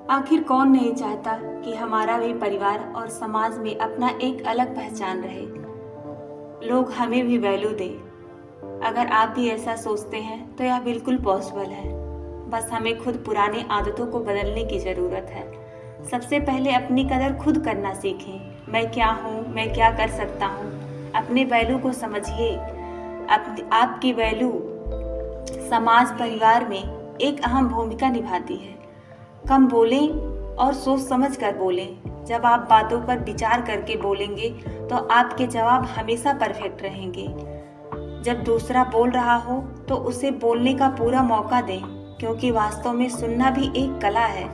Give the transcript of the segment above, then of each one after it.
आखिर कौन नहीं चाहता कि हमारा भी परिवार और समाज में अपना एक अलग पहचान रहे, लोग हमें भी वैल्यू दें। अगर आप भी ऐसा सोचते हैं तो यह बिल्कुल पॉसिबल है। बस हमें खुद पुरानी आदतों को बदलने की ज़रूरत है। सबसे पहले अपनी कदर खुद करना सीखें। मैं क्या हूँ, मैं क्या कर सकता हूँ, अपने वैल्यू को समझिए। आपकी वैल्यू समाज परिवार में एक अहम भूमिका निभाती है। कम बोलें और सोच समझ कर बोलें। जब आप बातों पर विचार करके बोलेंगे तो आपके जवाब हमेशा परफेक्ट रहेंगे। जब दूसरा बोल रहा हो तो उसे बोलने का पूरा मौका दें, क्योंकि वास्तव में सुनना भी एक कला है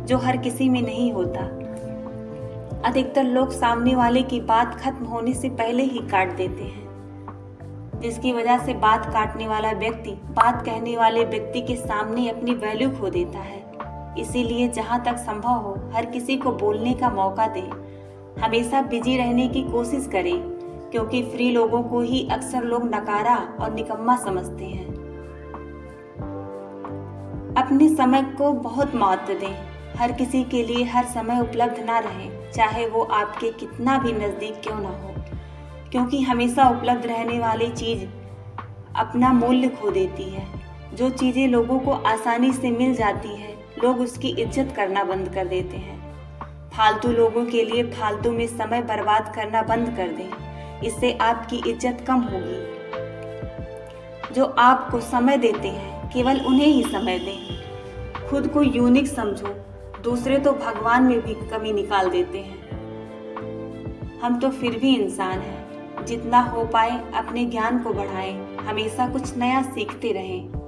जो हर किसी में नहीं होता। अधिकतर लोग सामने वाले की बात खत्म होने से पहले ही काट देते हैं, जिसकी वजह से बात काटने वाला व्यक्ति बात कहने वाले व्यक्ति के सामने अपनी वैल्यू खो देता है। इसीलिए जहाँ तक संभव हो हर किसी को बोलने का मौका दें। हमेशा बिजी रहने की कोशिश करें, क्योंकि फ्री लोगों को ही अक्सर लोग नकारा और निकम्मा समझते हैं। अपने समय को बहुत महत्व दें। हर किसी के लिए हर समय उपलब्ध ना रहें, चाहे वो आपके कितना भी नज़दीक क्यों ना हो, क्योंकि हमेशा उपलब्ध रहने वाली चीज़ अपना मूल्य खो देती है। जो चीज़ें लोगों को आसानी से मिल जाती है, लोग उसकी इज्जत करना बंद कर देते हैं। फालतू लोगों के लिए फालतू में समय बर्बाद करना बंद कर दें, इससे आपकी इज्जत कम होगी। जो आपको समय देते हैं केवल उन्हें ही समय दें। खुद को यूनिक समझो, दूसरे तो भगवान में भी कमी निकाल देते हैं। हम तो फिर भी इंसान हैं। जितना हो पाए अपने ज्ञान को बढ़ाएं, हमेशा कुछ नया सीखते रहें।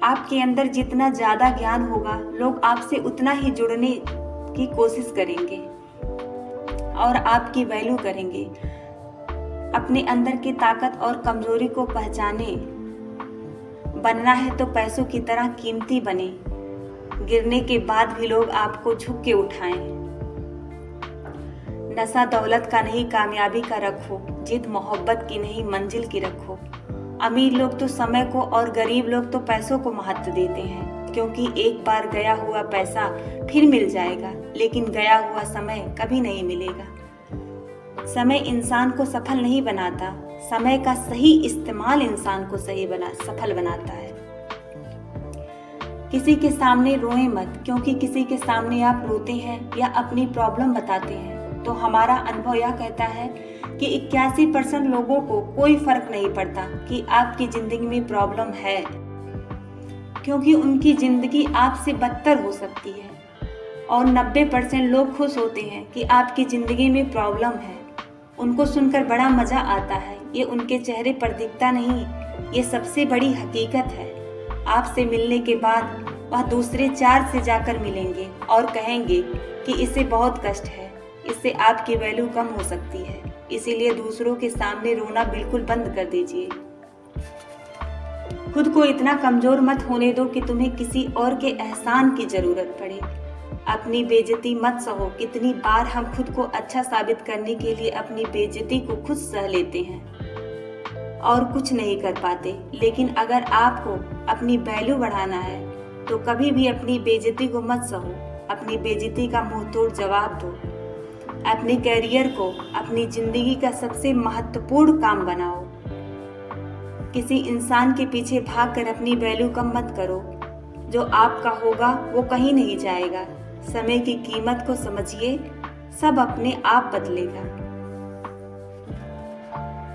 आपके अंदर जितना ज़्यादा ज्ञान होगा, लोग आपसे उतना ही जुड़ने की कोशिश करेंगे और आपकी वैल्यू करेंगे। अपने अंदर की ताकत और कमजोरी को पहचाने। बनना है तो पैसों की तरह कीमती बने, गिरने के बाद भी लोग आपको झुक के उठाएं। नशा दौलत का नहीं कामयाबी का रखो, जिद मोहब्बत की नहीं मंजिल की रखो। अमीर लोग तो समय को और गरीब लोग तो पैसों को महत्व देते हैं, क्योंकि एक बार गया हुआ पैसा फिर मिल जाएगा, लेकिन गया हुआ समय कभी नहीं मिलेगा। समय इंसान को सफल नहीं बनाता, समय का सही इस्तेमाल इंसान को सफल बनाता है। किसी के सामने रोएं मत, क्योंकि किसी के सामने आप रोते हैं या अपनी प्रॉब्लम बताते हैं तो हमारा अनुभव यह कहता है कि 81% लोगों को कोई फर्क नहीं पड़ता कि आपकी जिंदगी में प्रॉब्लम है, क्योंकि उनकी जिंदगी आपसे बदतर हो सकती है। और 90% लोग खुश होते हैं कि आपकी जिंदगी में प्रॉब्लम है। उनको सुनकर बड़ा मजा आता है। ये उनके चेहरे पर दिखता नहीं, ये सबसे बड़ी हकीकत है। आपसे मिलने के बाद वह दूसरे 4 से जाकर मिलेंगे और कहेंगे कि इसे बहुत कष्ट है, इससे आपकी वैल्यू कम हो सकती है। इसीलिए दूसरों के सामने रोना बिल्कुल बंद कर दीजिए। खुद को इतना कमजोर मत होने दो कि तुम्हें किसी और के एहसान की जरूरत पड़े। अपनी बेइज्जती मत सहो। कितनी बार हम खुद को अच्छा साबित करने के लिए अपनी बेइज्जती को खुद सह लेते हैं और कुछ नहीं कर पाते। लेकिन अगर आपको अपनी वैल्यू बढ़ाना है तो कभी भी अपनी बेइज्जती को मत सहो। अपनी बेइज्जती का मुंह तोड़ जवाब दो। अपने करियर को अपनी जिंदगी का सबसे महत्वपूर्ण काम बनाओ। किसी इंसान के पीछे भागकर अपनी वैल्यू कम मत करो। जो आपका होगा वो कहीं नहीं जाएगा। समय की कीमत को समझिए, सब अपने आप बदलेगा।